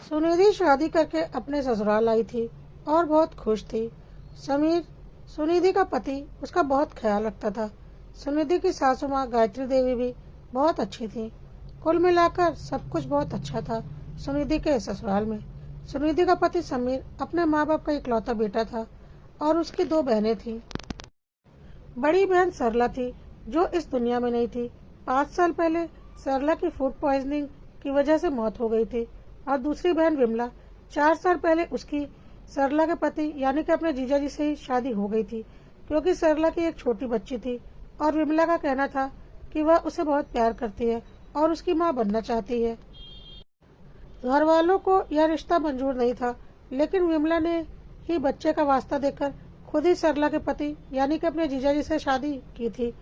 सुनिधि शादी करके अपने ससुराल आई थी और बहुत खुश थी। समीर, सुनिधि का पति, उसका बहुत ख्याल रखता था। सुनिधि की सासू माँ गायत्री देवी भी बहुत अच्छी थी। कुल मिलाकर सब कुछ बहुत अच्छा था सुनिधि के ससुराल में। सुनिधि का पति समीर अपने माँ बाप का इकलौता बेटा था और उसकी दो बहनें थीं। बड़ी बहन सरला थी जो इस दुनिया में नहीं थी। 5 साल पहले सरला की फूड पॉइजनिंग की वजह से मौत हो गई थी और दूसरी बहन विमला, 4 साल पहले उसकी सरला के पति यानी कि अपने जीजाजी से ही शादी हो गई थी, क्योंकि सरला की एक छोटी बच्ची थी और विमला का कहना था कि वह उसे बहुत प्यार करती है और उसकी माँ बनना चाहती है। घर वालों को यह रिश्ता मंजूर नहीं था, लेकिन विमला ने ही बच्चे का वास्ता देकर खुद ही सरला के पति यानी कि अपने जीजाजी से शादी की थी।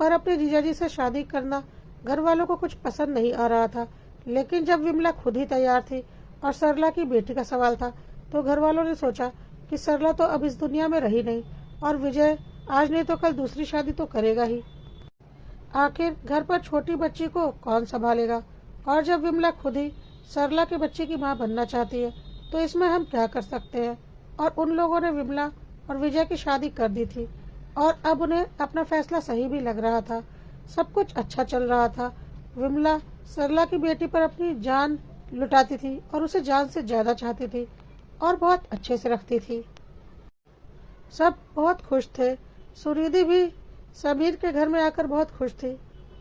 पर अपने जीजाजी से शादी करना घर वालों को कुछ पसंद नहीं आ रहा था। लेकिन जब विमला खुद ही तैयार थी और सरला की बेटी का सवाल था, तो घर वालों ने सोचा कि सरला तो अब इस दुनिया में रही नहीं और विजय आज नहीं तो कल दूसरी शादी तो करेगा ही। आखिर घर पर छोटी बच्ची को कौन संभालेगा? और जब विमला खुद ही सरला के बच्चे की मां बनना चाहती है, तो इसमें हम क्या कर सकते हैं? और उन लोगों ने विमला और विजय की शादी कर दी थी और अब उन्हें अपना फैसला सही भी लग रहा था। सब कुछ अच्छा चल रहा था। विमला सरला की बेटी पर अपनी जान लुटाती थी और उसे जान से ज्यादा चाहती थी और बहुत अच्छे से रखती थी। सब बहुत खुश थे। सुनिधि भी समीर के घर में आकर बहुत खुश थी।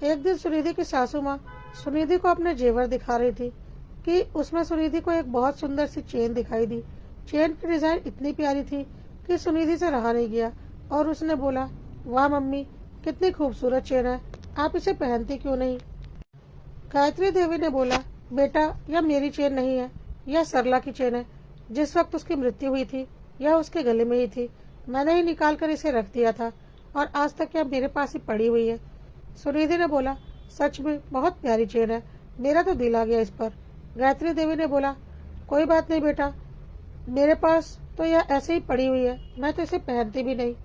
एक दिन सुनिधि की सासू माँ सुनिधि को अपने जेवर दिखा रही थी कि उसमें सुनिधि को एक बहुत सुंदर सी चेन दिखाई दी। चेन की डिजाइन इतनी प्यारी थी कि सुनिधि से रहा नहीं गया और उसने बोला, वाह मम्मी, कितनी खूबसूरत चेन है, आप इसे पहनती क्यों नहीं? गायत्री देवी ने बोला, बेटा, यह मेरी चेन नहीं है, यह सरला की चेन है। जिस वक्त उसकी मृत्यु हुई थी यह उसके गले में ही थी। मैंने ही निकाल कर इसे रख दिया था और आज तक यह मेरे पास ही पड़ी हुई है। सुनिधि ने बोला, सच में बहुत प्यारी चेन है, मेरा तो दिल आ गया इस पर। गायत्री देवी ने बोला, कोई बात नहीं बेटा, मेरे पास तो यह ऐसे ही पड़ी हुई है, मैं तो इसे पहनती भी नहीं।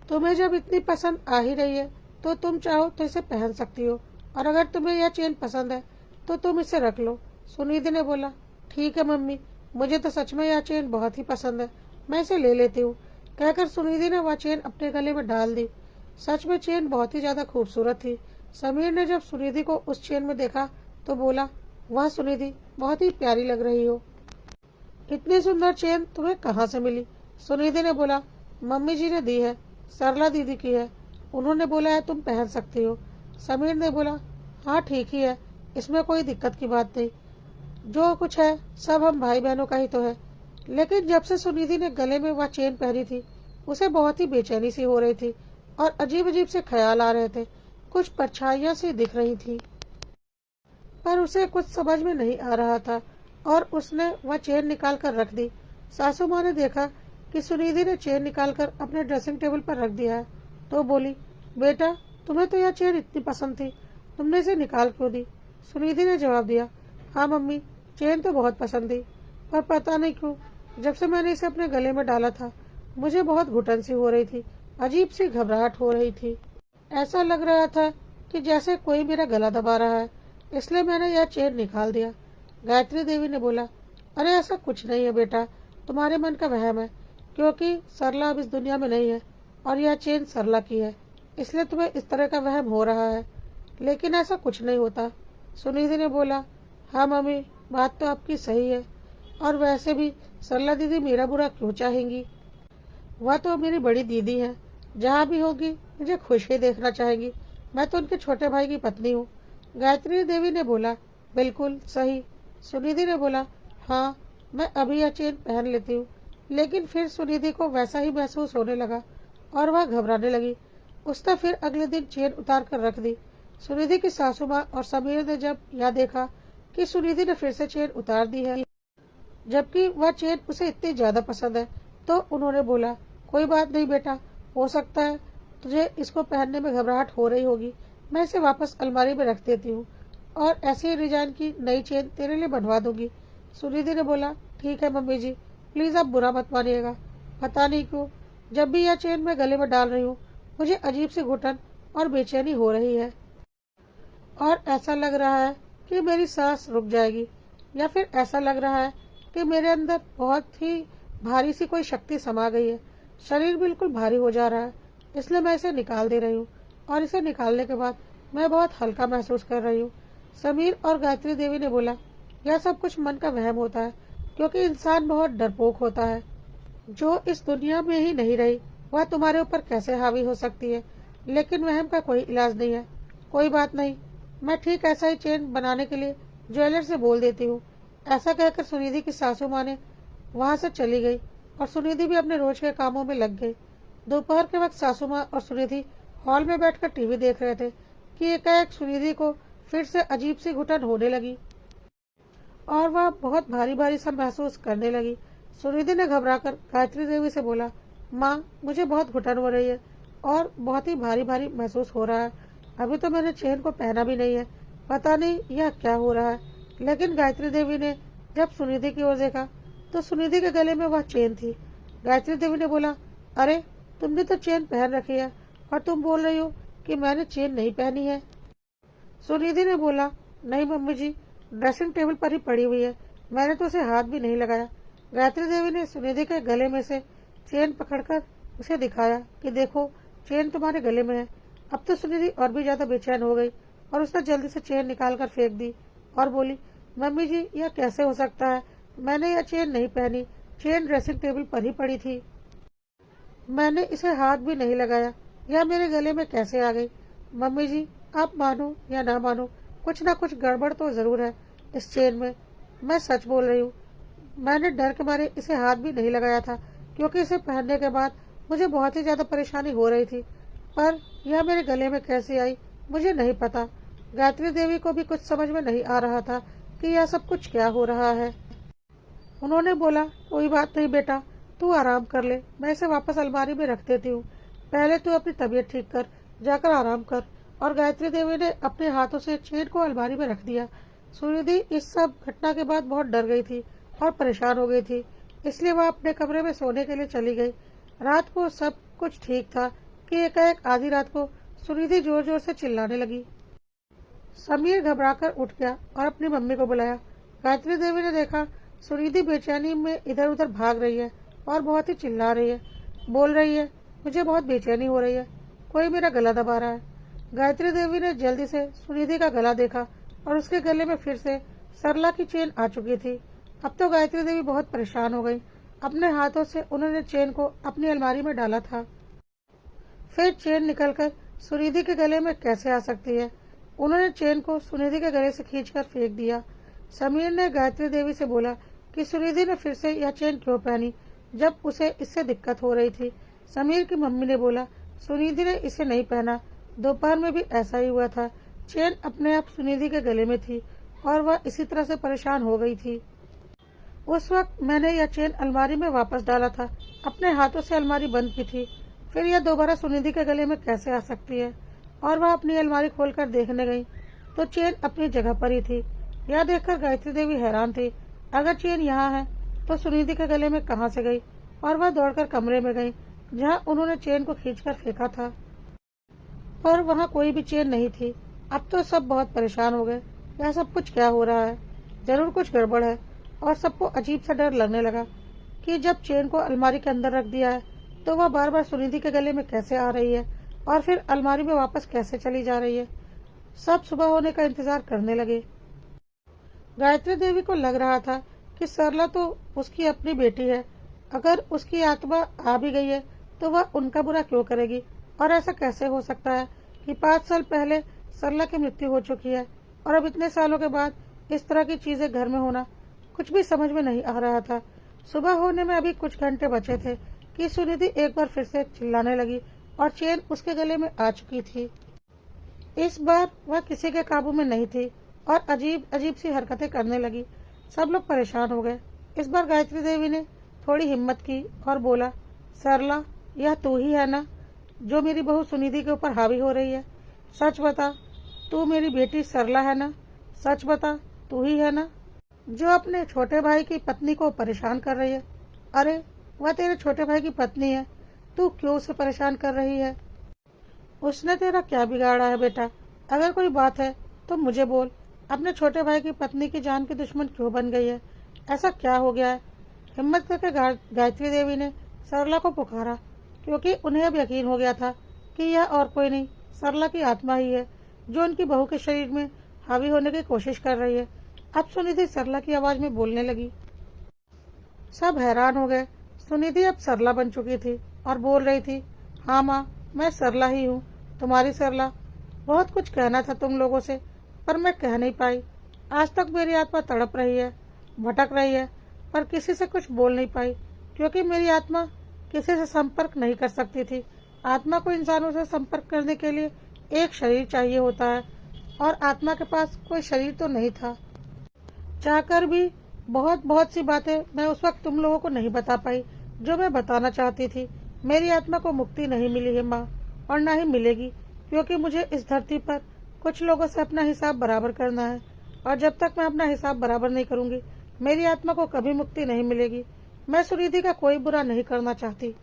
तुम्हें जब इतनी पसंद आ ही रही है तो तुम चाहो तो इसे पहन सकती हो, और अगर तुम्हें यह चेन पसंद है तो तुम इसे रख लो। सुनिधि ने बोला, ठीक है मम्मी, मुझे तो सच में यह चेन बहुत ही पसंद है, मैं इसे ले लेती हूँ। कहकर सुनिधि ने वह चेन अपने गले में डाल दी। सच में चेन बहुत ही ज्यादा खूबसूरत थी। समीर ने जब सुनिधि को उस चेन में देखा तो बोला, वाह सुनिधि, बहुत ही प्यारी लग रही हो। इतनी सुंदर चेन तुम्हें कहाँ से मिली? सुनिधि ने बोला, मम्मी जी ने दी है, सरला दीदी की है, उन्होंने बोला है तुम पहन सकती हो। समीर ने बोला, हाँ ठीक ही है, इसमें कोई दिक्कत की बात नहीं, जो कुछ है सब हम भाई बहनों का ही तो है। लेकिन जब से सुनिधि ने गले में वह चेन पहनी थी, उसे बहुत ही बेचैनी सी हो रही थी और अजीब अजीब से ख्याल आ रहे थे। कुछ परछाइयां सी दिख रही थी पर उसे कुछ समझ में नहीं आ रहा था और उसने वह चेन निकाल कर रख दी। सासू माँ ने देखा कि सुनिधि ने चेन निकालकर अपने ड्रेसिंग टेबल पर रख दिया है तो बोली, बेटा, तुम्हें तो यह चेन इतनी पसंद थी, तुमने इसे निकाल क्यों दी? सुनिधि ने जवाब दिया, हाँ मम्मी, चेन तो बहुत पसंद थी, पर पता नहीं क्यों जब से मैंने इसे अपने गले में डाला था मुझे बहुत घुटन सी हो रही थी, अजीब सी घबराहट हो रही थी। ऐसा लग रहा था कि जैसे कोई मेरा गला दबा रहा है, इसलिए मैंने यह चेन निकाल दिया। गायत्री देवी ने बोला, अरे ऐसा कुछ नहीं है बेटा, तुम्हारे मन का वहम है, क्योंकि सरला अब इस दुनिया में नहीं है और यह चेन सरला की है, इसलिए तुम्हें इस तरह का वहम हो रहा है, लेकिन ऐसा कुछ नहीं होता। सुनिधि ने बोला, हाँ मम्मी, बात तो आपकी सही है, और वैसे भी सरला दीदी मेरा बुरा क्यों चाहेंगी? वह तो मेरी बड़ी दीदी है, जहाँ भी होगी मुझे खुश ही देखना चाहेगी, मैं तो उनके छोटे भाई की पत्नी हूँ। गायत्री देवी ने बोला, बिल्कुल सही। सुनिधि ने बोला, हाँ, मैं अभी यह चेन पहन लेती हूँ। लेकिन फिर सुनिधि को वैसा ही महसूस होने लगा और वह घबराने लगी। उसने फिर अगले दिन चेन उतार कर रख दी। सुनिधि की सासू माँ और समीर ने जब यह देखा कि सुनिधि ने फिर से चेन उतार दी है, जबकि वह चेन उसे इतनी ज्यादा पसंद है, तो उन्होंने बोला, कोई बात नहीं बेटा, हो सकता है तुझे इसको पहनने में घबराहट हो रही होगी, मैं इसे वापस अलमारी में रख देती हूँ और ऐसी डिजाइन की नई चेन तेरे लिए बनवा दूंगी। सुनिधि ने बोला, ठीक है मम्मी जी, प्लीज आप बुरा मत मानिएगा, पता नहीं क्यों जब भी यह चेन मैं गले में डाल रही हूँ मुझे अजीब सी घुटन और बेचैनी हो रही है और ऐसा लग रहा है कि मेरी सांस रुक जाएगी। या फिर ऐसा लग रहा है कि मेरे अंदर बहुत ही भारी सी कोई शक्ति समा गई है। शरीर बिल्कुल भारी हो जा रहा है, इसलिए मैं इसे निकाल दे रही हूँ और इसे निकालने के बाद मैं बहुत हल्का महसूस कर रही हूँ। समीर और गायत्री देवी ने बोला, यह सब कुछ मन का वहम होता है, क्योंकि इंसान बहुत डरपोक होता है। जो इस दुनिया में ही नहीं रही वह तुम्हारे ऊपर कैसे हावी हो सकती है। लेकिन वहम का कोई इलाज नहीं है। कोई बात नहीं, मैं ठीक ऐसा ही चेन बनाने के लिए ज्वेलर से बोल देती हूँ। ऐसा कहकर सुनिधि की सासू माँ ने वहां से चली गई और सुनिधि भी अपने रोज के कामों में लग गई। दोपहर के वक्त सासू माँ और सुनिधि हॉल में बैठकर टीवी देख रहे थे कि एकाएक सुनिधि को फिर से अजीब सी घुटन होने लगी और वह बहुत भारी भारी सा महसूस करने लगी। सुनिधि ने घबराकर गायत्री देवी से बोला, माँ, मुझे बहुत घुटन हो रही है और बहुत ही भारी भारी महसूस हो रहा है। अभी तो मैंने चेन को पहना भी नहीं है, पता नहीं यह क्या हो रहा है। लेकिन गायत्री देवी ने जब सुनिधि की ओर देखा तो सुनिधि के गले में वह चेन थी। गायत्री देवी ने बोला, अरे तुमने तो चेन पहन रखी है और तुम बोल रही हो कि मैंने चेन नहीं पहनी है। सुनिधि ने बोला, नहीं मम्मी जी, ड्रेसिंग टेबल पर ही पड़ी हुई है, मैंने तो उसे हाथ भी नहीं लगाया। गायत्री देवी ने सुनिधि के गले में से चेन पकड़कर उसे दिखाया कि देखो, चेन तुम्हारे गले में है। अब तो सुनिधि और भी ज्यादा बेचैन हो गई और उसने जल्दी से चेन निकाल कर फेंक दी और बोली, मम्मी जी, यह कैसे हो सकता है? मैंने यह चेन नहीं पहनी, चेन ड्रेसिंग टेबल पर ही पड़ी थी, मैंने इसे हाथ भी नहीं लगाया, यह मेरे गले में कैसे आ गई? मम्मी जी, आप मानो या ना मानो, कुछ ना कुछ गड़बड़ तो जरूर है इस चेन में। मैं सच बोल रही हूँ, मैंने डर के मारे इसे हाथ भी नहीं लगाया था, क्योंकि इसे पहनने के बाद मुझे बहुत ही ज्यादा परेशानी हो रही थी, पर यह मेरे गले में कैसे आई मुझे नहीं पता। गायत्री देवी को भी कुछ समझ में नहीं आ रहा था कि यह सब कुछ क्या हो रहा है। उन्होंने बोला, कोई बात नहीं बेटा, तू आराम कर ले, मैं इसे वापस अलमारी में रख देती हूँ। पहले तू अपनी तबीयत ठीक कर, जाकर आराम कर। और गायत्री देवी ने अपने हाथों से चेन को अलमारी में रख दिया। सुनिधि इस सब घटना के बाद बहुत डर गई थी और परेशान हो गई थी, इसलिए वह अपने कमरे में सोने के लिए चली गई। रात को सब कुछ ठीक था कि एकाएक आधी रात को सुनिधि जोर जोर से चिल्लाने लगी। समीर घबराकर उठ गया और अपनी मम्मी को बुलाया। गायत्री देवी ने देखा सुनिधि बेचैनी में इधर उधर भाग रही है और बहुत ही चिल्ला रही है, बोल रही है, मुझे बहुत बेचैनी हो रही है, कोई मेरा गला दबा रहा है। गायत्री देवी ने जल्दी से सुनिधि का गला देखा और उसके गले में फिर से सरला की चेन आ चुकी थी। अब तो गायत्री देवी बहुत परेशान हो गई। अपने हाथों से उन्होंने चेन को अपनी अलमारी में डाला था, फिर चेन निकलकर सुनिधि के गले में कैसे आ सकती है? उन्होंने चेन को सुनिधि के गले से खींचकर फेंक दिया। समीर ने गायत्री देवी से बोला कि सुनिधि ने फिर से यह चेन क्यों पहनी, जब उसे इससे दिक्कत हो रही थी। समीर की मम्मी ने बोला, सुनिधि ने इसे नहीं पहना, दोपहर में भी ऐसा ही हुआ था। चेन अपने आप सुनिधि के गले में थी और वह इसी तरह से परेशान हो गई थी। उस वक्त मैंने यह चेन अलमारी में वापस डाला था, अपने हाथों से अलमारी बंद की थी, फिर यह दोबारा सुनिधि के गले में कैसे आ सकती है? और वह अपनी अलमारी खोलकर देखने गई तो चेन अपनी जगह पर ही थी। यह देखकर गायत्री देवी हैरान थी। अगर चेन यहाँ है तो सुनिधि के गले में कहाँ से गई? और वह दौड़कर कमरे में गई जहाँ उन्होंने चेन को खींचकर फेंका था, पर वहाँ कोई भी चेन नहीं थी। अब तो सब बहुत परेशान हो गए, यह सब कुछ क्या हो रहा है? जरूर कुछ गड़बड़ है। और सबको अजीब सा डर लगने लगा कि जब चेन को अलमारी के अंदर रख दिया है तो वह बार बार सुनिधि के गले में कैसे आ रही है और फिर अलमारी में वापस कैसे चली जा रही है। सब सुबह होने का इंतजार करने लगे। गायत्री देवी को लग रहा था कि सरला तो उसकी अपनी बेटी है, अगर उसकी आत्मा आ भी गई है तो वह उनका बुरा क्यों करेगी? और ऐसा कैसे हो सकता है कि 5 साल पहले सरला की मृत्यु हो चुकी है और अब इतने सालों के बाद इस तरह की चीजें घर में होना? कुछ भी समझ में नहीं आ रहा था। सुबह होने में अभी कुछ घंटे बचे थे कि सुनिधि एक बार फिर से चिल्लाने लगी और चेन उसके गले में आ चुकी थी। इस बार वह किसी के काबू में नहीं थी और अजीब अजीब सी हरकतें करने लगी। सब लोग परेशान हो गए। इस बार गायत्री देवी ने थोड़ी हिम्मत की और बोला, सरला, यह तू ही है ना जो मेरी बहू सुनिधि के ऊपर हावी हो रही है? सच बता, तू मेरी बेटी सरला है ना? सच बता, तू ही है ना जो अपने छोटे भाई की पत्नी को परेशान कर रही है? अरे वह तेरे छोटे भाई की पत्नी है, तू क्यों उसे परेशान कर रही है? उसने तेरा क्या बिगाड़ा है बेटा? अगर कोई बात है तो मुझे बोल, अपने छोटे भाई की पत्नी की जान की दुश्मन क्यों बन गई है? ऐसा क्या हो गया है? हिम्मत करके गायत्री देवी ने सरला को पुकारा, क्योंकि उन्हें अब यकीन हो गया था कि यह और कोई नहीं, सरला की आत्मा ही है जो उनकी बहू के शरीर में हावी होने की कोशिश कर रही है। अब सुनिधि सरला की आवाज में बोलने लगी। सब हैरान हो गए। सुनिधि अब सरला बन चुकी थी और बोल रही थी, हाँ माँ, मैं सरला ही हूँ, तुम्हारी सरला। बहुत कुछ कहना था तुम लोगों से, पर मैं कह नहीं पाई। आज तक मेरी आत्मा तड़प रही है, भटक रही है, पर किसी से कुछ बोल नहीं पाई, क्योंकि मेरी आत्मा किसी से संपर्क नहीं कर सकती थी। आत्मा को इंसानों से संपर्क करने के लिए एक शरीर चाहिए होता है, और आत्मा के पास कोई शरीर तो नहीं था। चाहकर भी बहुत सी बातें मैं उस वक्त तुम लोगों को नहीं बता पाई जो मैं बताना चाहती थी। मेरी आत्मा को मुक्ति नहीं मिली है माँ, और न ही मिलेगी, क्योंकि मुझे इस धरती पर कुछ लोगों से अपना हिसाब बराबर करना है, और जब तक मैं अपना हिसाब बराबर नहीं करूंगी मेरी आत्मा को कभी मुक्ति नहीं मिलेगी। मैं सुनिधि का कोई बुरा नहीं करना चाहती।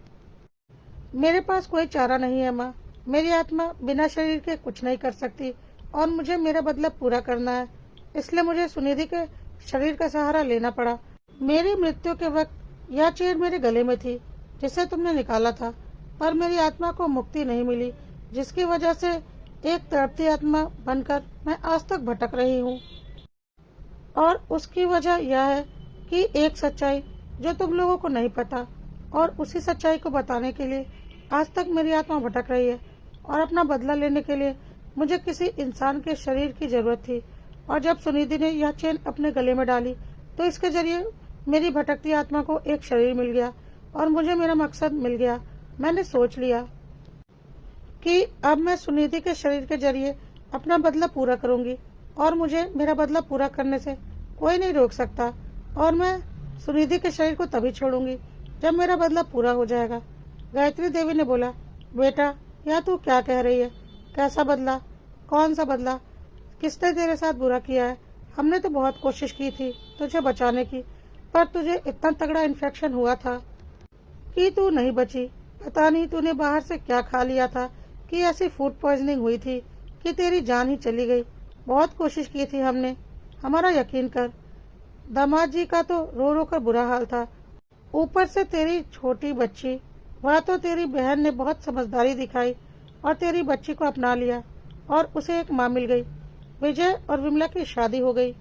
मेरे पास कोई चारा नहीं है माँ। मेरी आत्मा बिना शरीर के कुछ नहीं कर सकती, और मुझे मेरा बदला पूरा करना है, इसलिए मुझे सुनिधि के शरीर का सहारा लेना पड़ा। मेरी मृत्यु के वक्त यह चेन मेरे गले में थी जिसे तुमने निकाला था, पर मेरी आत्मा को मुक्ति नहीं मिली, जिसकी वजह से एक तड़पती आत्मा बनकर मैं आज तक भटक रही हूँ। और उसकी वजह यह है कि एक सच्चाई जो तुम लोगों को नहीं पता, और उसी सच्चाई को बताने के लिए आज तक मेरी आत्मा भटक रही है, और अपना बदला लेने के लिए मुझे किसी इंसान के शरीर की जरूरत थी। और जब सुनिधि ने यह चेन अपने गले में डाली तो इसके जरिए मेरी भटकती आत्मा को एक शरीर मिल गया, और मुझे मेरा मकसद मिल गया। मैंने सोच लिया कि अब मैं सुनिधि के शरीर के जरिए अपना बदला पूरा करूंगी, और मुझे मेरा बदला पूरा करने से कोई नहीं रोक सकता, और मैं सुनिधि के शरीर को तभी छोड़ूंगी जब मेरा बदला पूरा हो जाएगा। गायत्री देवी ने बोला, बेटा, यह तू क्या कह रही है? कैसा बदला? कौन सा बदला? किसने तेरे साथ बुरा किया है? हमने तो बहुत कोशिश की थी तुझे बचाने की, पर तुझे इतना तगड़ा इन्फेक्शन हुआ था कि तू नहीं बची। पता नहीं तूने बाहर से क्या खा लिया था कि ऐसी फूड पॉइजनिंग हुई थी कि तेरी जान ही चली गई। बहुत कोशिश की थी हमने, हमारा यकीन कर। दामाद जी का तो रो रो कर बुरा हाल था, ऊपर से तेरी छोटी बच्ची। वह तो तेरी बहन ने बहुत समझदारी दिखाई और तेरी बच्ची को अपना लिया, और उसे एक माँ मिल गई। विजय और विमला की शादी हो गई।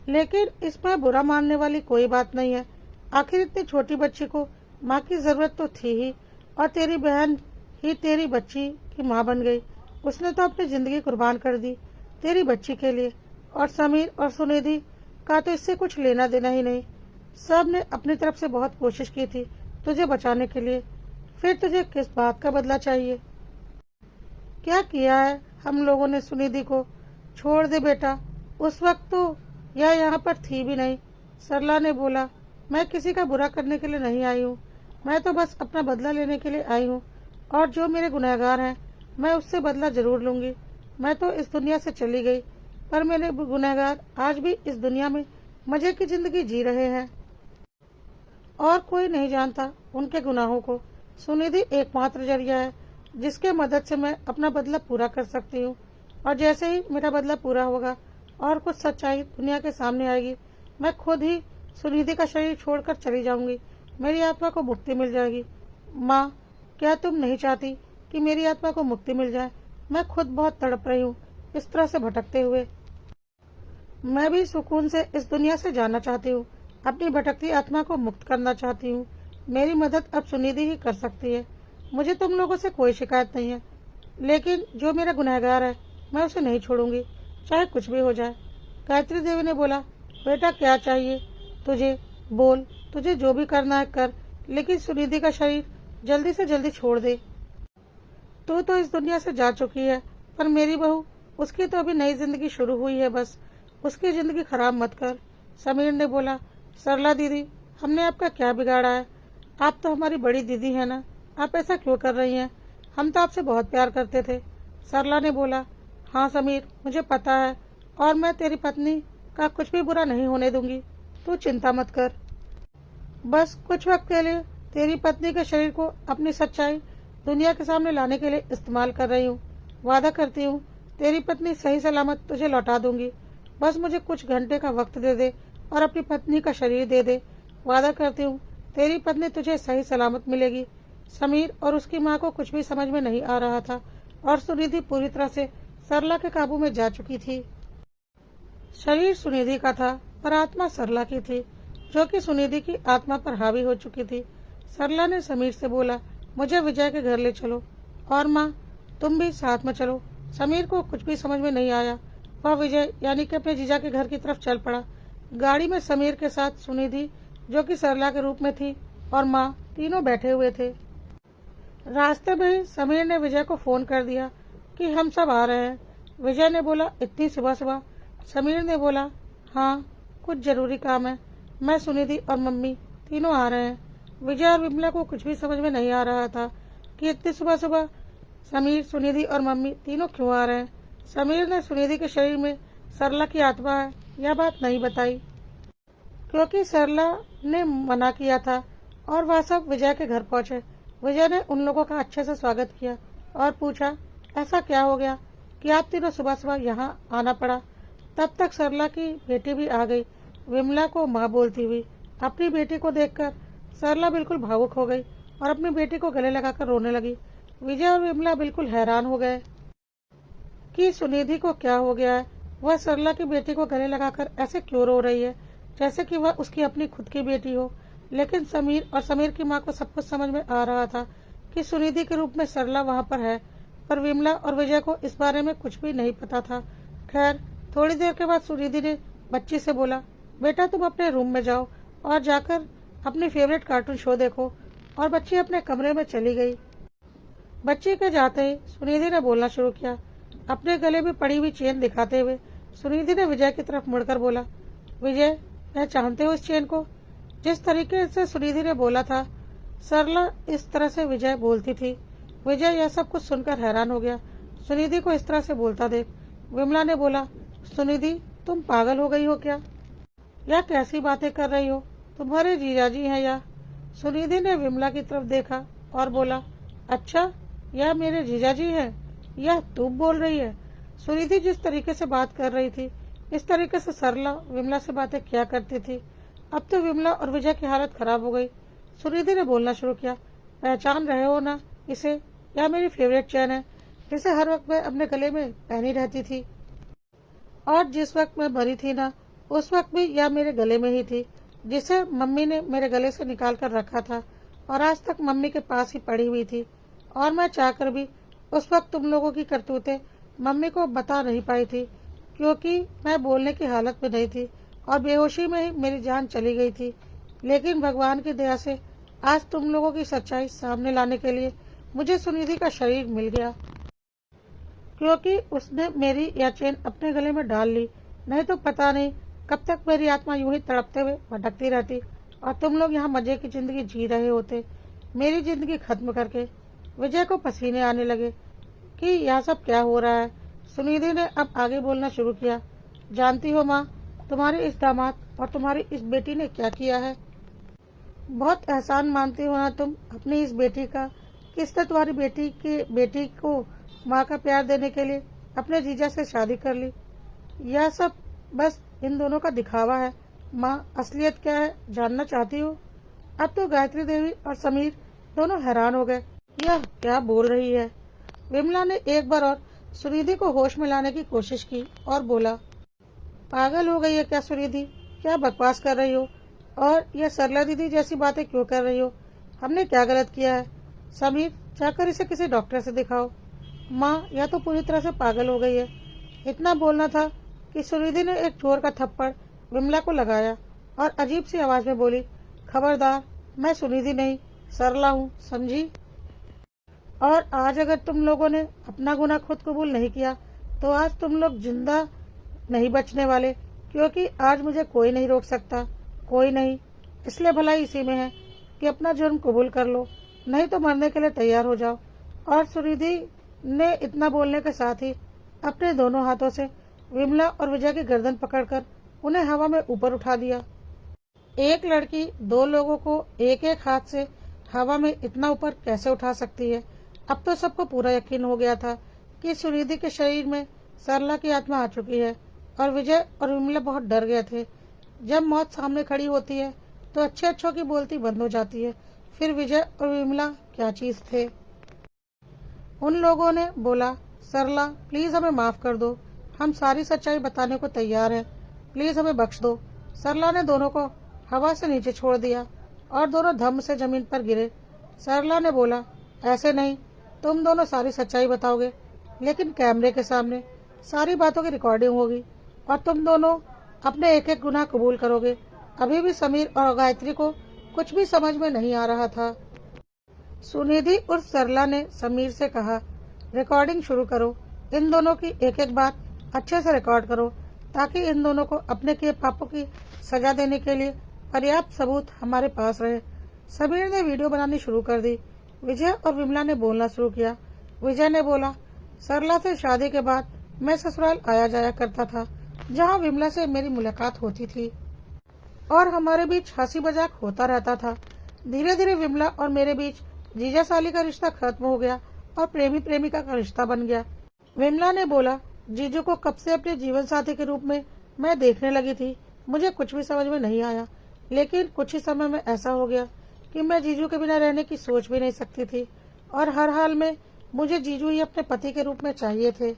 लेकिन इसमें बुरा मानने वाली कोई बात नहीं है। आखिर इतनी छोटी बच्ची को माँ की जरूरत तो थी ही, और तेरी बहन ही तेरी बच्ची की माँ बन गई। उसने तो अपनी जिंदगी कुर्बान कर दी तेरी बच्ची के लिए, और समीर और सुनिधि का तो इससे कुछ लेना देना ही नहीं। सब ने अपनी तरफ से बहुत कोशिश की थी तुझे बचाने के लिए, फिर तुझे किस बात का बदला चाहिए? क्या किया है हम लोगों ने सुनिधि को? छोड़ दे बेटा, उस वक्त तो यह यहाँ पर थी भी नहीं। सरला ने बोला, मैं किसी का बुरा करने के लिए नहीं आई हूँ, मैं तो बस अपना बदला लेने के लिए आई हूँ, और जो मेरे गुनहगार हैं मैं उससे बदला जरूर लूंगी। मैं तो इस दुनिया से चली गई, पर मेरे गुनहगार आज भी इस दुनिया में मजे की जिंदगी जी रहे हैं, और कोई नहीं जानता उनके गुनाहों को। सुनिधि एकमात्र जरिया है जिसके मदद से मैं अपना बदला पूरा कर सकती हूँ, और जैसे ही मेरा बदला पूरा होगा और कुछ सच्चाई दुनिया के सामने आएगी, मैं खुद ही सुनिधि का शरीर छोड़कर चली जाऊंगी। मेरी आत्मा को मुक्ति मिल जाएगी। माँ, क्या तुम नहीं चाहती कि मेरी आत्मा को मुक्ति मिल जाए? मैं खुद बहुत तड़प रही हूँ इस तरह से भटकते हुए। मैं भी सुकून से इस दुनिया से जाना चाहती हूँ, अपनी भटकती आत्मा को मुक्त करना चाहती हूँ। मेरी मदद अब सुनिधि ही कर सकती है। मुझे तुम लोगों से कोई शिकायत नहीं है, लेकिन जो मेरा गुनहगार है मैं उसे नहीं छोड़ूंगी, चाहे कुछ भी हो जाए। गायत्री देवी ने बोला, बेटा, क्या चाहिए तुझे? बोल, तुझे जो भी करना है कर, लेकिन सुनिधि का शरीर जल्दी से जल्दी छोड़ दे। तू तो इस दुनिया से जा चुकी है, पर मेरी बहू, उसकी तो अभी नई जिंदगी शुरू हुई है, बस उसकी जिंदगी खराब मत कर। समीर ने बोला, सरला दीदी, हमने आपका क्या बिगाड़ा है? आप तो हमारी बड़ी दीदी है ना, आप ऐसा क्यों कर रही हैं? हम तो आपसे बहुत प्यार करते थे। सरला ने बोला, हाँ समीर, मुझे पता है, और मैं तेरी पत्नी का कुछ भी बुरा नहीं होने दूंगी, तू चिंता मत कर। बस कुछ वक्त के लिए तेरी पत्नी के शरीर को अपनी सच्चाई दुनिया के सामने लाने के लिए इस्तेमाल कर रही हूँ। वादा करती हूँ तेरी पत्नी सही सलामत तुझे लौटा दूंगी। बस मुझे कुछ घंटे का वक्त दे दे और अपनी पत्नी का शरीर दे दे। वादा करती हूँ तेरी पत्नी तुझे सही सलामत मिलेगी। समीर और उसकी माँ को कुछ भी समझ में नहीं आ रहा था और सुनिधि पूरी तरह से सरला के काबू में जा चुकी थी। शरीर सुनिधि का था पर आत्मा सरला की थी, जो कि सुनिधि की आत्मा पर हावी हो चुकी थी। सरला ने समीर से बोला, मुझे विजय के घर ले चलो और माँ तुम भी साथ में चलो। समीर को कुछ भी समझ में नहीं आया। वह विजय यानी कि अपने जीजा के घर की तरफ चल पड़ा। गाड़ी में समीर के साथ सुनिधि, जो कि सरला के रूप में थी, और माँ तीनों बैठे हुए थे। रास्ते में ही समीर ने विजय को फोन कर दिया कि हम सब आ रहे हैं। विजय ने बोला, इतनी सुबह सुबह? समीर ने बोला, हाँ कुछ जरूरी काम है, मैं सुनिधि और मम्मी तीनों आ रहे हैं। विजय और विमला को कुछ भी समझ में नहीं आ रहा था कि इतनी सुबह सुबह समीर, सुनिधि और मम्मी तीनों क्यों आ रहे हैं। समीर ने सुनिधि के शरीर में सरला की आत्मा है यह बात नहीं बताई, क्योंकि सरला ने मना किया था और वह सब विजय के घर पहुंचे। विजय ने उन लोगों का अच्छे से स्वागत किया और पूछा, ऐसा क्या हो गया कि आप तीनों सुबह सुबह यहाँ आना पड़ा। तब तक सरला की बेटी भी आ गई, विमला को माँ बोलती हुई। अपनी बेटी को देखकर सरला बिल्कुल भावुक हो गई और अपनी बेटी को गले लगाकर रोने लगी। विजय और विमला बिल्कुल हैरान हो गए कि सुनिधि को क्या हो गया है। वह सरला की बेटी को गले लगाकर ऐसे क्यों रो रही है, जैसे कि वह उसकी अपनी खुद की बेटी हो। लेकिन समीर और समीर की माँ को सब कुछ समझ में आ रहा था कि सुनिधि के रूप में सरला वहाँ पर है, पर विमला और विजय को इस बारे में कुछ भी नहीं पता था। खैर, थोड़ी देर के बाद सुनिधि ने बच्ची से बोला, बेटा तुम अपने रूम में जाओ और जाकर अपनी फेवरेट कार्टून शो देखो। और बच्ची अपने कमरे में चली गई। बच्ची के जाते ही सुनिधि ने बोलना शुरू किया, अपने गले में पड़ी हुई चेन दिखाते हुए। सुनिधि ने विजय की तरफ मुड़कर बोला, विजय पहचानते हो इस चेन को? जिस तरीके से सुनिधि ने बोला था, सरला इस तरह से विजय बोलती थी। विजय यह सब कुछ सुनकर हैरान हो गया। सुनिधि को इस तरह से बोलता देख विमला ने बोला, सुनिधि तुम पागल हो गई हो क्या? यह कैसी बातें कर रही हो? तुम्हारे जीजाजी हैं या? सुनिधि ने विमला की तरफ देखा और बोला, अच्छा यह मेरे जीजाजी हैं? यह तुम बोल रही है? सुनिधि जिस तरीके से बात कर रही थी, इस तरीके से सरला विमला से बातें क्या करती थी। अब तो विमला और विजय की हालत खराब हो गई। सुनिधि ने बोलना शुरू किया, पहचान रहे हो ना इसे? यह मेरी फेवरेट चेन है, जिसे हर वक्त मैं अपने गले में पहनी रहती थी, और जिस वक्त मैं मरी थी ना, उस वक्त भी यह मेरे गले में ही थी, जिसे मम्मी ने मेरे गले से निकाल कर रखा था और आज तक मम्मी के पास ही पड़ी हुई थी। और मैं चाहकर भी उस वक्त तुम लोगों की करतूतें मम्मी को बता नहीं पाई थी, क्योंकि मैं बोलने की हालत में नहीं थी और बेहोशी में ही मेरी जान चली गई थी। लेकिन भगवान की दया से आज तुम लोगों की सच्चाई सामने लाने के लिए मुझे सुनिधि का शरीर मिल गया, क्योंकि उसने मेरी यह चेन अपने गले में डाल ली। नहीं तो पता नहीं कब तक मेरी आत्मा यूं ही तड़पते हुए भटकती रहती और तुम लोग यहाँ मजे की जिंदगी जी रहे होते, मेरी जिंदगी खत्म करके। विजय को पसीने आने लगे कि यह सब क्या हो रहा है। सुनिधि ने अब आगे बोलना शुरू किया, जानती हो माँ, तुम्हारे इस दामाद और तुम्हारी इस बेटी ने क्या किया है? बहुत एहसान मानती हो ना तुम अपनी इस बेटी का, किसने तुम्हारी बेटी को माँ का प्यार देने के लिए अपने जीजा से शादी कर ली। यह सब बस इन दोनों का दिखावा है। माँ, असलियत क्या है जानना चाहती हो? अब तो गायत्री देवी और समीर दोनों हैरान हो गए, यह क्या बोल रही है। विमला ने एक बार और सुनिधि को होश में लाने की कोशिश की और बोला, पागल हो गई है क्या सुनिधि? क्या बकवास कर रही हो और यह सरला दीदी जैसी बातें क्यों कर रही हो? हमने क्या गलत किया है? समीर, जाकर इसे किसी डॉक्टर से दिखाओ। माँ, यह तो पूरी तरह से पागल हो गई है। इतना बोलना था कि सुनिधि ने एक जोर का थप्पड़ विमला को लगाया और अजीब सी आवाज में बोली, खबरदार, मैं सुनिधि नहीं सरला हूँ, समझी? और आज अगर तुम लोगों ने अपना गुनाह खुद कबूल नहीं किया तो आज तुम लोग जिंदा नहीं बचने वाले, क्योंकि आज मुझे कोई नहीं रोक सकता, कोई नहीं। इसलिए भलाई इसी में है कि अपना जुर्म कबूल कर लो, नहीं तो मरने के लिए तैयार हो जाओ। और सुनिधि ने इतना बोलने के साथ ही अपने दोनों हाथों से विमला और विजय की गर्दन पकड़कर उन्हें हवा में ऊपर उठा दिया। एक लड़की दो लोगों को एक एक हाथ से हवा में इतना ऊपर कैसे उठा सकती है? अब तो सबको पूरा यकीन हो गया था कि सुनिधि के शरीर में सरला की आत्मा आ चुकी है और विजय और विमला बहुत डर गए थे। जब मौत सामने खड़ी होती है तो अच्छे अच्छों की बोलती बंद हो जाती है। फिर विजय और विमला क्या चीज थे। उन लोगों ने बोला, सरला प्लीज हमें माफ कर दो, हम सारी सच्चाई बताने को तैयार हैं, प्लीज हमें बख्श दो। सरला ने दोनों को हवा से नीचे छोड़ दिया और दोनों धम्म से जमीन पर गिरे। सरला ने बोला, ऐसे नहीं, तुम दोनों सारी सच्चाई बताओगे, लेकिन कैमरे के सामने सारी बातों की रिकॉर्डिंग होगी और तुम दोनों अपने एक एक गुनाह कबूल करोगे। अभी भी समीर और गायत्री को कुछ भी समझ में नहीं आ रहा था। सुनिधि और सरला ने समीर से कहा, रिकॉर्डिंग शुरू करो, इन दोनों की एक एक बात अच्छे से रिकॉर्ड करो ताकि इन दोनों को अपने किए पापों की सजा देने के लिए पर्याप्त सबूत हमारे पास रहे। समीर ने वीडियो बनानी शुरू कर दी। विजय और विमला ने बोलना शुरू किया। विजय ने बोला, सरला से शादी के बाद मैं ससुराल आया जाया करता था, जहां विमला से मेरी मुलाकात होती थी और हमारे बीच हंसी मजाक होता रहता था। धीरे धीरे विमला और मेरे बीच जीजा साली का रिश्ता खत्म हो गया और प्रेमी प्रेमिका का रिश्ता बन गया। विमला ने बोला, जीजू को कब से अपने जीवन साथी के रूप में मैं देखने लगी थी, मुझे कुछ भी समझ में नहीं आया, लेकिन कुछ ही समय में ऐसा हो गया कि मैं जीजू के बिना रहने की सोच भी नहीं सकती थी और हर हाल में मुझे जीजू ही अपने पति के रूप में चाहिए थे।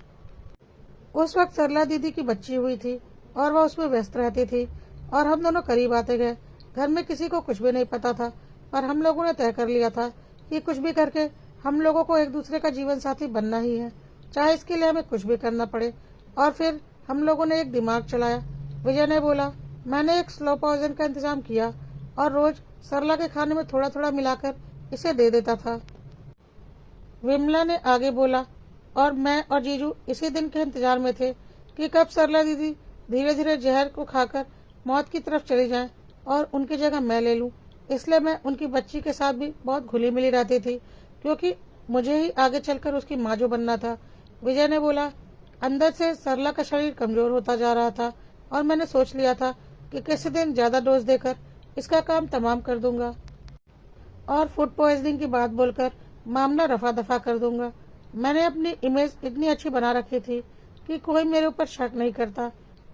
उस वक्त सरला दीदी की बच्ची हुई थी और वह उसमें व्यस्त रहती थी और हम दोनों करीब आते गए। घर में किसी को कुछ भी नहीं पता था, पर हम लोगों ने तय कर लिया था कि कुछ भी करके हम लोगों को एक दूसरे का जीवन साथी बनना ही है, चाहे इसके लिए हमें कुछ भी करना पड़े। और फिर हम लोगों ने एक दिमाग चलाया। विजय ने बोला, मैंने एक स्लो पॉइजन का इंतजाम किया और रोज सरला के खाने में थोड़ा थोड़ा मिलाकर इसे दे देता था। विमला ने आगे बोला, और मैं और जीजू इसी दिन के इंतजार में थे कि कब सरला दीदी धीरे धीरे जहर को खाकर मौत की तरफ चली जाएं और उनकी जगह मैं ले लूं। इसलिए मैं उनकी बच्ची के साथ भी बहुत घुली मिली रहती थी, क्योंकि मुझे ही आगे चलकर उसकी माँ जो बनना था। विजय ने बोला, अंदर से सरला का शरीर कमजोर होता जा रहा था और मैंने सोच लिया था कि किसी दिन ज्यादा डोज देकर इसका काम तमाम कर दूंगा और फूड पॉइजनिंग की बात बोलकर मामला रफा दफा कर दूंगा। मैंने अपनी इमेज इतनी अच्छी बना रखी थी कि कोई मेरे ऊपर शक नहीं करता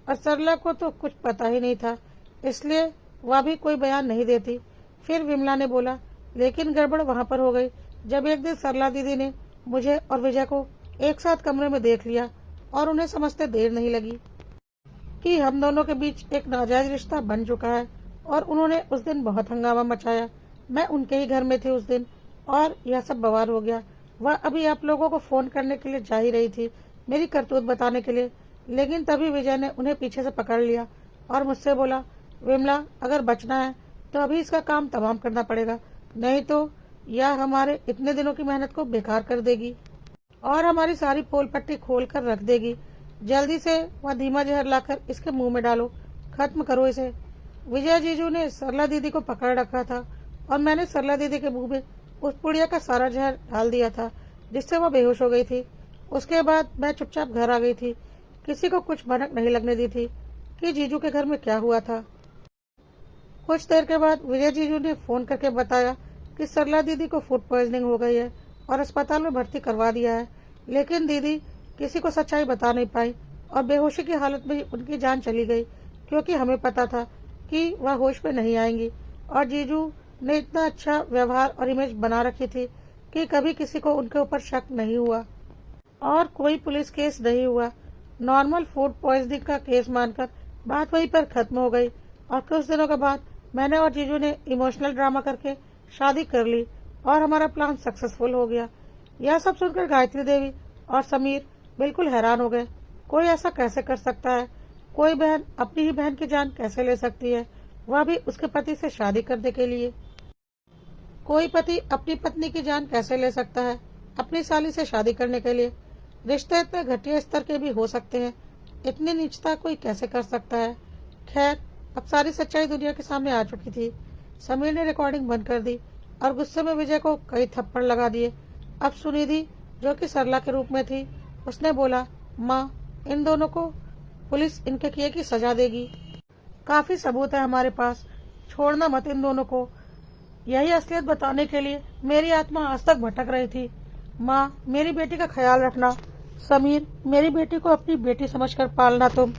और सरला को तो कुछ पता ही नहीं था, इसलिए वह भी कोई बयान नहीं देती। फिर विमला ने बोला, लेकिन गड़बड़ वहां पर हो गई जब एक दिन सरला दीदी ने मुझे और विजय को एक साथ कमरे में देख लिया और उन्हें समझते देर नहीं लगी कि हम दोनों के बीच एक नाजायज रिश्ता बन चुका है और उन्होंने उस दिन बहुत हंगामा मचाया। मैं उनके ही घर में थी उस दिन और यह सब बवाल हो गया। वह अभी आप लोगों को फोन करने के लिए जा ही रही थी मेरी करतूत बताने के लिए, लेकिन तभी विजय ने उन्हें पीछे से पकड़ लिया और मुझसे बोला, विमला अगर बचना है तो अभी इसका काम तमाम करना पड़ेगा, नहीं तो यह हमारे इतने दिनों की मेहनत को बेकार कर देगी और हमारी सारी पोल पट्टी खोल कर रख देगी। जल्दी से वह धीमा जहर लाकर इसके मुंह में डालो, खत्म करो इसे। विजय जीजू ने सरला दीदी को पकड़ रखा था और मैंने सरला दीदी के मुंह में उस पुड़िया का सारा जहर डाल दिया था, जिससे वह बेहोश हो गई थी। उसके बाद मैं चुपचाप घर आ गई थी, किसी को कुछ भनक नहीं लगने दी थी कि जीजू के घर में क्या हुआ था। कुछ देर के बाद विजय जीजू ने फोन करके बताया कि सरला दीदी को फूड पॉइजनिंग हो गई है और अस्पताल में भर्ती करवा दिया है, लेकिन दीदी किसी को सच्चाई बता नहीं पाई और बेहोशी की हालत में उनकी जान चली गई, क्योंकि हमें पता था कि वह होश में नहीं आएंगी और जीजू ने इतना अच्छा व्यवहार और इमेज बना रखी थी कि कभी किसी को उनके ऊपर शक नहीं हुआ और कोई पुलिस केस नहीं हुआ। नॉर्मल फूड पॉइजनिंग का केस मानकर बात वहीं पर खत्म हो गई और कुछ दिनों के बाद मैंने और जीजू ने इमोशनल ड्रामा करके शादी कर ली और हमारा प्लान सक्सेसफुल हो गया। यह सब सुनकर गायत्री देवी और समीर बिल्कुल हैरान हो गए। कोई ऐसा कैसे कर सकता है? कोई बहन अपनी ही बहन की जान कैसे ले सकती है, वह भी उसके पति से शादी करने के लिए? कोई पति अपनी पत्नी की जान कैसे ले सकता है अपनी साली से शादी करने के लिए? रिश्ते इतने घटिया स्तर के भी हो सकते हैं, इतनी नीचता कोई कैसे कर सकता है? खैर, अब सारी सच्चाई दुनिया के सामने आ चुकी थी। समीर ने रिकॉर्डिंग बंद कर दी और गुस्से में विजय को कई थप्पड़ लगा दिए। अब सुनिधि, जो कि सरला के रूप में थी, उसने बोला, माँ, इन दोनों को पुलिस इनके किए की सजा देगी। काफी सबूत है हमारे पास, छोड़ना मत इन दोनों को। यही असलियत बताने के लिए मेरी आत्मा आज तक भटक रही थी। माँ, मेरी बेटी का ख्याल रखना, समीर, मेरी बेटी को अपनी बेटी समझकर पालना तुम,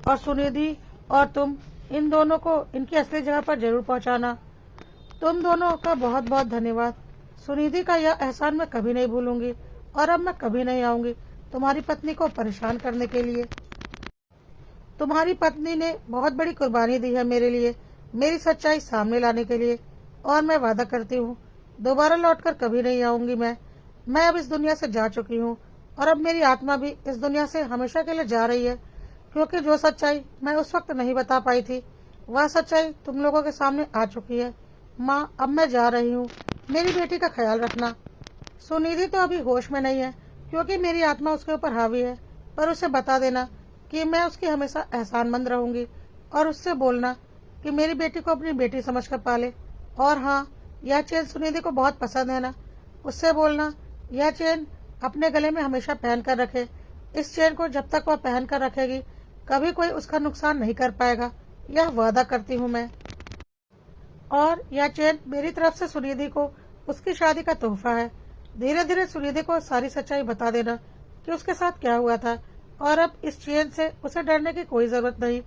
और सुनिधि और तुम इन दोनों को इनकी असली जगह पर जरूर पहुंचाना। तुम दोनों का बहुत बहुत धन्यवाद। सुनिधि का यह एहसान मैं कभी नहीं भूलूंगी, और अब मैं कभी नहीं आऊंगी तुम्हारी पत्नी को परेशान करने के लिए। तुम्हारी पत्नी ने बहुत बड़ी कुर्बानी दी है मेरे लिए, मेरी सच्चाई सामने लाने के लिए, और मैं वादा करती हूँ दोबारा लौटकर कभी नहीं आऊंगी। मैं अब इस दुनिया से जा चुकी हूँ, और अब मेरी आत्मा भी इस दुनिया से हमेशा के लिए जा रही है, क्योंकि जो सच्चाई मैं उस वक्त नहीं बता पाई थी वह सच्चाई तुम लोगों के सामने आ चुकी है। माँ, अब मैं जा रही हूँ, मेरी बेटी का ख्याल रखना। सुनिधि तो अभी होश में नहीं है क्योंकि मेरी आत्मा उसके ऊपर हावी है, पर उसे बता देना कि मैं उसकी हमेशा एहसानमंद रहूंगी, और उससे बोलना कि मेरी बेटी को अपनी बेटी समझकर पाले। और हाँ, यह चेन सुनिधि को बहुत पसंद है ना, उससे बोलना यह चेन अपने गले में हमेशा पहन कर रखे। इस चेन को जब तक वह पहन कर रखेगी कभी कोई उसका नुकसान नहीं कर पाएगा, यह वादा करती हूँ मैं। और यह चेन मेरी तरफ से सुनिधि को उसकी शादी का तोहफा है। धीरे धीरे सुनिधि को सारी सच्चाई बता देना कि उसके साथ क्या हुआ था, और अब इस चेन से उसे डरने की कोई जरूरत नहीं।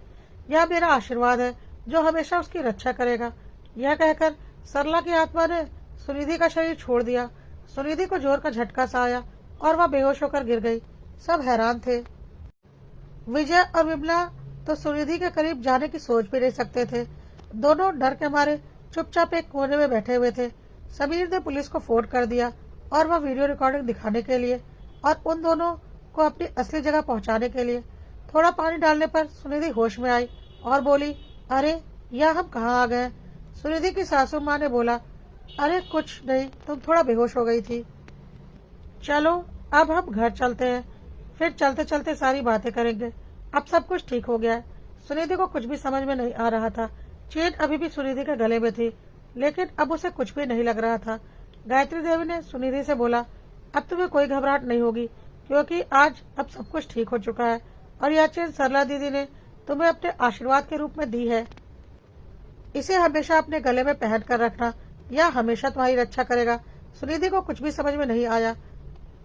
यह मेरा आशीर्वाद है जो हमेशा उसकी रक्षा करेगा। यह कहकर सरला की आत्मा ने सुनिधि का शरीर छोड़ दिया। सुनिधि को जोर का झटका सा आया और वह बेहोश होकर गिर गई। सब हैरान थे। विजय और विमला तो सुनिधि के करीब जाने की सोच भी नहीं सकते थे। दोनों डर के मारे चुपचाप एक कोने में बैठे हुए थे। समीर ने पुलिस को फोन कर दिया और वह वीडियो रिकॉर्डिंग दिखाने के लिए और उन दोनों को अपनी असली जगह पहुंचाने के लिए। थोड़ा पानी डालने पर सुनिधि होश में आई और बोली, अरे यह हम कहाँ आ गए। सुनिधि की सासू माँ ने बोला, अरे कुछ नहीं, तुम थोड़ा बेहोश हो गई थी। चलो अब हम घर चलते हैं, फिर चलते चलते सारी बातें करेंगे। अब सब कुछ ठीक हो गया है। सुनिधि को कुछ भी समझ में नहीं आ रहा था। चेन अभी भी सुनिधि के गले में थी, लेकिन अब उसे कुछ भी नहीं लग रहा था। गायत्री देवी ने सुनिधि से बोला, अब तुम्हें कोई घबराहट नहीं होगी, क्योंकि आज अब सब कुछ ठीक हो चुका है, और यह चेन सरला दीदी ने तुम्हें अपने आशीर्वाद के रूप में दी है। इसे हमेशा अपने गले में पहन कर रखना, यह हमेशा तुम्हारी रक्षा करेगा। सुनिधि को कुछ भी समझ में नहीं आया,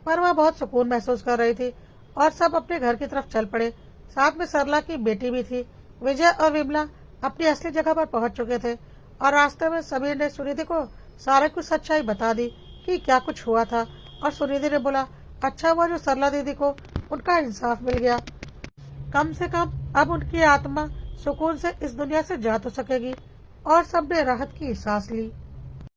पर वह बहुत सुकून महसूस कर रही थी, और सब अपने घर की तरफ चल पड़े। साथ में सरला की बेटी भी थी। विजय और विमला अपनी असली जगह पर पहुंच चुके थे, और रास्ते में समीर ने सुनिधि को सारे कुछ सच्चाई बता दी कि क्या कुछ हुआ था। और सुनिधि ने बोला, अच्छा हुआ जो सरला दीदी को उनका इंसाफ मिल गया। कम से कम अब उनकी आत्मा सुकून से इस दुनिया से जा तो सकेगी। और सबने राहत की सांस ली।